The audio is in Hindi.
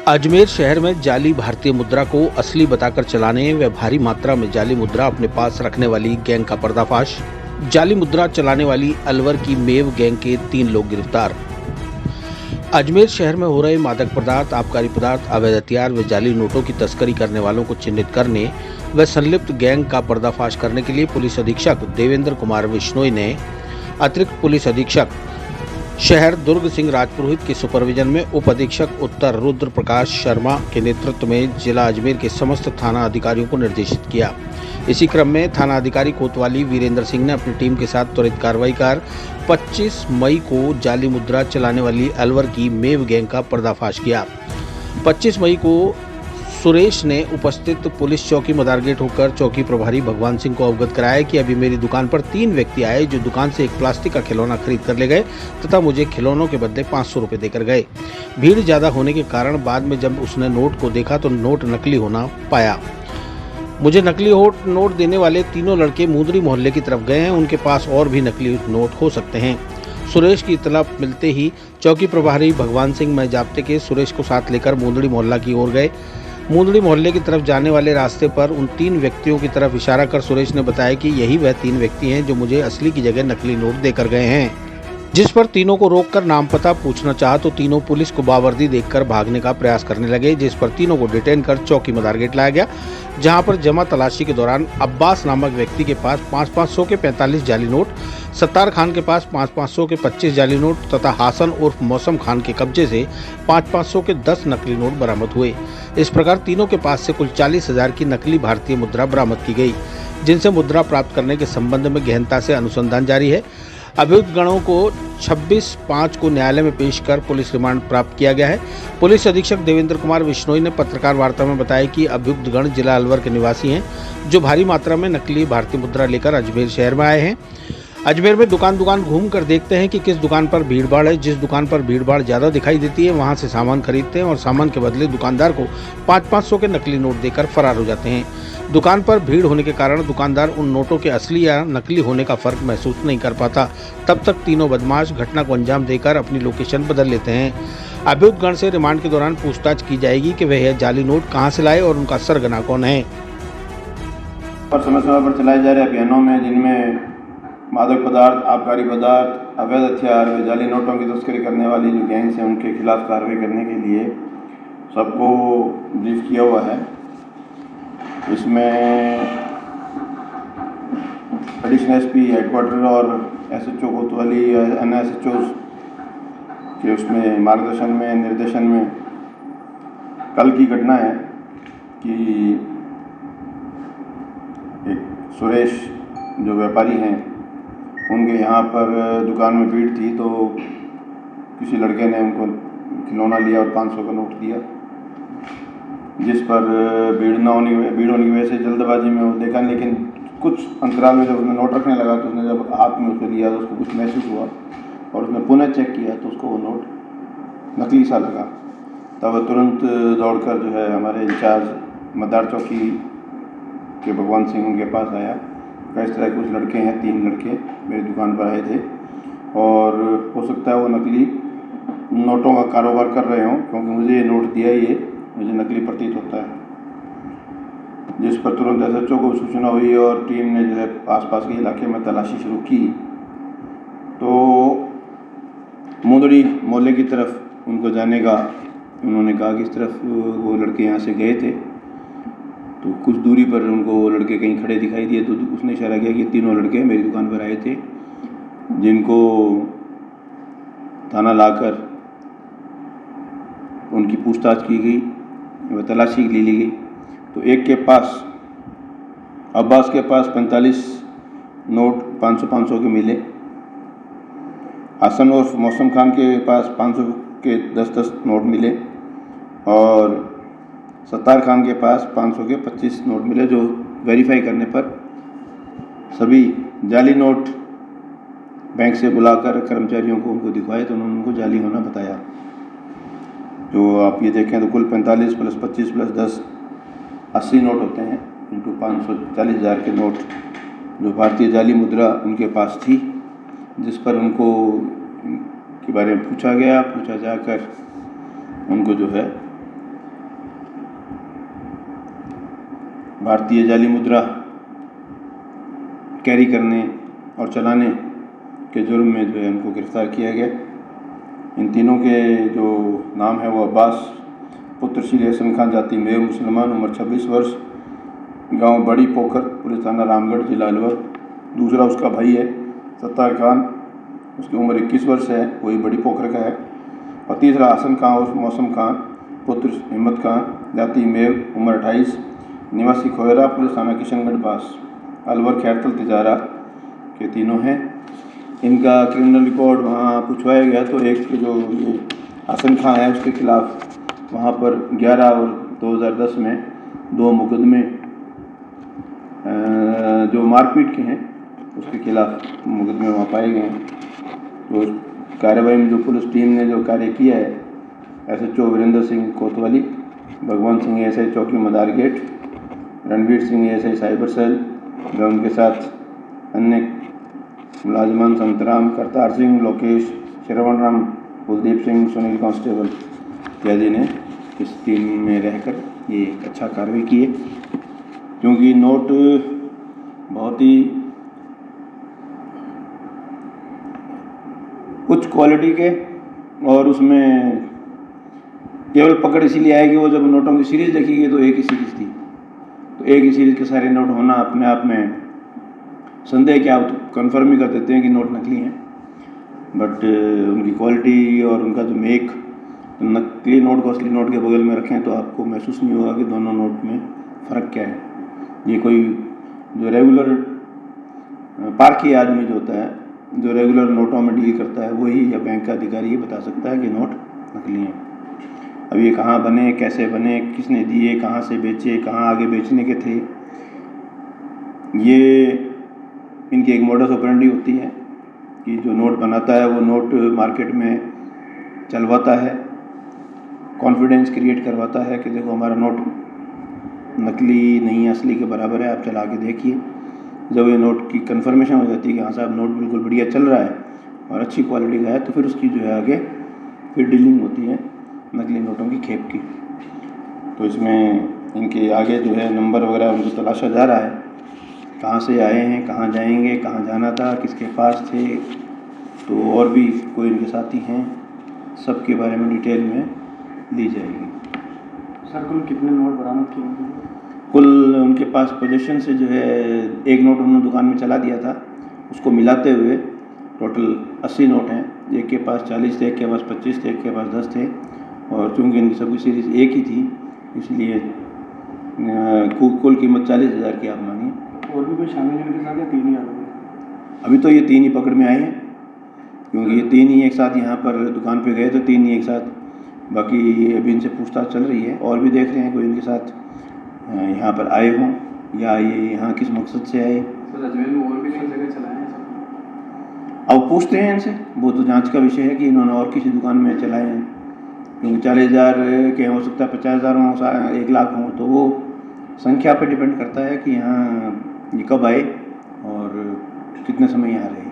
अजमेर शहर में जाली भारतीय मुद्रा को असली बताकर चलाने व भारी मात्रा में जाली मुद्रा अपने पास रखने वाली गैंग का पर्दाफाश। जाली मुद्रा चलाने वाली अलवर की मेव गैंग के 3 लोग गिरफ्तार। अजमेर शहर में हो रहे मादक पदार्थ, आबकारी पदार्थ, अवैध हथियार व जाली नोटों की तस्करी करने वालों को चिन्हित करने व संलिप्त गैंग का पर्दाफाश करने के लिए पुलिस अधीक्षक देवेंद्र कुमार बिश्नोई ने अतिरिक्त पुलिस अधीक्षक शहर दुर्ग सिंह राजपुरोहित के सुपरविजन में उप अधीक्षक उत्तर रुद्र प्रकाश शर्मा के नेतृत्व में जिला अजमेर के समस्त थाना अधिकारियों को निर्देशित किया। इसी क्रम में थाना अधिकारी कोतवाली वीरेंद्र सिंह ने अपनी टीम के साथ त्वरित कार्रवाई कर 25 मई को जाली मुद्रा चलाने वाली अलवर की मेव गैंग का पर्दाफाश किया। 25 मई को सुरेश ने उपस्थित पुलिस चौकी मदारगेट होकर चौकी प्रभारी भगवान सिंह को अवगत कराया कि अभी मेरी दुकान पर 3 व्यक्ति आए जो दुकान से एक प्लास्टिक का खिलौना खरीद कर ले गए तथा मुझे खिलौनों के बदले 500 रुपये देकर गए। भीड़ ज्यादा होने के कारण बाद में जब उसने नोट को देखा तो नोट नकली होना पाया। मुझे नकली नोट देने वाले तीनों लड़के मुंदरी मोहल्ले की तरफ गए हैं, उनके पास और भी नकली नोट हो सकते हैं। सुरेश की इत्तला मिलते ही चौकी प्रभारी भगवान सिंह में जाब्ते के सुरेश को साथ लेकर मुंदरी मोहल्ला की ओर गए। मुंदड़ी मोहल्ले की तरफ जाने वाले रास्ते पर उन 3 व्यक्तियों की तरफ इशारा कर सुरेश ने बताया कि यही वह 3 व्यक्ति हैं जो मुझे असली की जगह नकली नोट देकर गए हैं। जिस पर तीनों को रोककर नाम पता पूछना चाहा तो तीनों पुलिस को बावर्दी देखकर भागने का प्रयास करने लगे, जिस पर तीनों को डिटेन कर चौकी मदारगेट लाया गया, जहां पर जमा तलाशी के दौरान अब्बास नामक व्यक्ति के पास 500-500 के 45 जाली नोट, सत्तार खान के पास 500-500 के 25 जाली नोट तथा हासन उर्फ मौसम खान के कब्जे से 500-500 के 10 नकली नोट बरामद हुए। इस प्रकार तीनों के पास से कुल 40,000 की नकली भारतीय मुद्रा बरामद की गई, जिनसे मुद्रा प्राप्त करने के संबंध में गहनता से अनुसंधान जारी है। अभियुक्त गणों को 26/5 को न्यायालय में पेश कर पुलिस रिमांड प्राप्त किया गया है। पुलिस अधीक्षक देवेंद्र कुमार बिश्नोई ने पत्रकार वार्ता में बताया कि अभियुक्त गण जिला अलवर के निवासी हैं, जो भारी मात्रा में नकली भारतीय मुद्रा लेकर अजमेर शहर में आए हैं। अजमेर में दुकान घूम कर देखते हैं कि किस दुकान पर भीड़भाड़ है। जिस दुकान पर भीड़भाड़ ज़्यादा दिखाई देती है वहां से सामान खरीदते हैं और सामान के बदले दुकानदार को 500-500 के नकली नोट देकर फरार हो जाते हैं। दुकान पर भीड़ होने के कारण दुकानदार उन नोटों के असली या नकली होने का फर्क महसूस नहीं कर पाता। तब तक तीनों बदमाश घटना को अंजाम देकर अपनी लोकेशन बदल लेते हैं। अभियुक्त गण से रिमांड के दौरान पूछताछ की जाएगी कि वह यह जाली नोट कहां से लाए और उनका सरगना कौन है। समय पर चलाए जा रहे अभियानों में जिनमें मादक पदार्थ, आबकारी पदार्थ, अवैध हथियार व जाली नोटों की तस्करी करने वाली जो गैंग्स हैं उनके खिलाफ कार्रवाई करने के लिए सबको ब्रीफ किया हुआ है। इसमें एडिशनल एसपी हेडक्वार्टर और एसएचओ कोतवाली या अन्य एसएचओ के उसमें मार्गदर्शन में निर्देशन में कल की घटना है कि एक सुरेश जो व्यापारी हैं उनके यहाँ पर दुकान में भीड़ थी तो किसी लड़के ने उनको खिलौना लिया और 500 का नोट दिया, जिस पर भीड़ होने की वजह से जल्दबाजी में वो देखा, लेकिन कुछ अंतराल में जब उसने नोट रखने लगा तो उसने जब हाथ में उसको लिया तो उसको कुछ महसूस हुआ और उसने पुनः चेक किया तो उसको वो नोट नकली सा लगा। तब तुरंत दौड़कर जो है हमारे इंचार्ज मदार चौकी के भगवान सिंह उनके पास आया। इस तरह कुछ लड़के हैं, 3 लड़के मेरी दुकान पर आए थे और हो सकता है वो नकली नोटों का कारोबार कर रहे हों, क्योंकि मुझे ये नोट दिया ही है, मुझे नकली प्रतीत होता है। जिस पर तुरंत एसएचओ को सूचना हुई और टीम ने जो है आसपास के इलाके में तलाशी शुरू की तो मुंदड़ी मोहल्ले की तरफ उनको जाने का उन्होंने कहा कि इस तरफ वो लड़के यहाँ से गए थे, तो कुछ दूरी पर उनको वो लड़के कहीं खड़े दिखाई दिए तो उसने इशारा किया कि तीनों लड़के मेरी दुकान पर आए थे, जिनको थाना लाकर उनकी पूछताछ की गई व तलाशी ली गई। तो एक के पास अब्बास के पास 45 नोट 500-500 के मिले, हसन और मौसम खान के पास 500 के 10-10 नोट मिले और सत्तार खान के पास 500 के 25 नोट मिले, जो वेरीफाई करने पर सभी जाली नोट बैंक से बुलाकर कर्मचारियों को उनको दिखवाए तो उन्होंने उनको जाली होना बताया। जो आप ये देखें तो कुल 45 + 25 + 10 80 नोट होते हैं, इंटू 540,000 के नोट जो भारतीय जाली मुद्रा उनके पास थी, जिस पर उनको के बारे में पूछा जाकर उनको जो है भारतीय जाली मुद्रा कैरी करने और चलाने के जुर्म में जो है उनको गिरफ़्तार किया गया। इन तीनों के जो नाम है वो अब्बास पुत्र श्री हसन खान, जाति मेव मुसलमान, उम्र 26 वर्ष, गांव बड़ी पोखर, पुलिस थाना रामगढ़, जिला अलवर। दूसरा उसका भाई है सत्तार खान, उसकी उम्र 21 वर्ष है, वही बड़ी पोखर का है। और तीसरा हसन खान और मौसम खान पुत्र हिम्मत खान, जाति मेव, उम्र 28, निवासी खोयरा, पुलिस थाना किशनगढ़ पास, अलवर खैरतल तिजारा के तीनों हैं। इनका क्रिमिनल रिकॉर्ड वहाँ पूछवाया गया तो एक जो ये हसन खान है उसके खिलाफ़ वहाँ पर 11 और 2010 में 2 मुकदमे जो मारपीट के हैं उसके खिलाफ मुकदमे वहाँ पाए गए हैं। तो कार्रवाई में जो पुलिस टीम ने जो कार्य किया है, SHO वीरेंद्र सिंह कोतवाली, भगवान सिंह ASI चौकी Madar gate, Ranvir Singh ASI cyber cell व उनके साथ अन्य मुलाजमान संतराम, करतार सिंह, लोकेश, श्रवण राम, कुलदीप सिंह, सुनील कांस्टेबल इत्यादि ने इस टीम में रहकर ये एक अच्छा कार्रवाई की है। क्योंकि नोट बहुत ही उच्च क्वालिटी के और उसमें केवल पकड़ इसीलिए आएगी, वो जब नोटों की सीरीज़ देखी तो एक ही सीरीज़ थी, तो एक ही सीरीज़ के सारे नोट होना अपने आप में संदेह क्या कंफर्म ही कर देते हैं कि नोट नकली हैं। बट उनकी क्वालिटी और उनका जो मेक, नकली नोट को असली नोट के बगल में रखें तो आपको महसूस नहीं होगा कि दोनों नोट में फ़र्क क्या है। ये कोई जो रेगुलर पारखी आदमी जो होता है, जो रेगुलर नोटों में डील करता है, वही या बैंक का अधिकारी ये बता सकता है कि नोट नकली हैं। अब ये कहाँ बने, कैसे बने, किसने दिए, कहाँ से बेचे, कहाँ आगे बेचने के थे, ये इनकी एक मोडस ऑपरेंडी होती है कि जो नोट बनाता है वो नोट मार्केट में चलवाता है, कॉन्फिडेंस क्रिएट करवाता है कि देखो हमारा नोट नकली नहीं असली के बराबर है, आप चला के देखिए। जब ये नोट की कंफर्मेशन हो जाती है कि हाँ साहब नोट बिल्कुल बढ़िया चल रहा है और अच्छी क्वालिटी का है, तो फिर उसकी जो है आगे फिर डीलिंग होती है नकली नोटों की खेप की। तो इसमें इनके आगे जो है नंबर वगैरह उनको तलाशा जा रहा है, कहाँ से आए हैं, कहाँ जाएंगे, कहाँ जाना था, किसके पास थे, तो और भी कोई इनके साथी हैं, सब के बारे में डिटेल में ली जाएगी। सर कुल कितने नोट बरामद किए होंगे? कुल उनके पास पोजीशन से जो है एक नोट उन्होंने दुकान में चला दिया था, उसको मिलाते हुए टोटल 80 नोट हैं। एक के पास 40 थे, एक के पास 25 थे, एक के पास 10 थे। और चूँकि इनकी सबकी सीरीज़ एक ही थी इसलिए कुल कीमत 40,000 की आप मानिए। और भी कोई शामिल है इनके साथ या 3 ही आरोपी? अभी तो ये 3 ही पकड़ में आए हैं, क्योंकि ये 3 ही एक साथ यहाँ पर दुकान पे गए तो 3 ही एक साथ। बाकी अभी इनसे पूछताछ चल रही है और भी देख रहे हैं कोई इनके साथ यहाँ पर आए हों या ये यहाँ किस मकसद से आए। सर अजमेर में और भी कई जगह चलाए हैं सर? अब पूछते हैं इनसे, वो तो जांच का विषय है कि इन्होंने और किसी दुकान में चलाए हैं। क्योंकि 40,000 के हो सकता है 50,000 हों, 1 लाख हों, तो वो संख्या पे डिपेंड करता है कि यहाँ ये कब आए और कितने समय यहाँ रहे।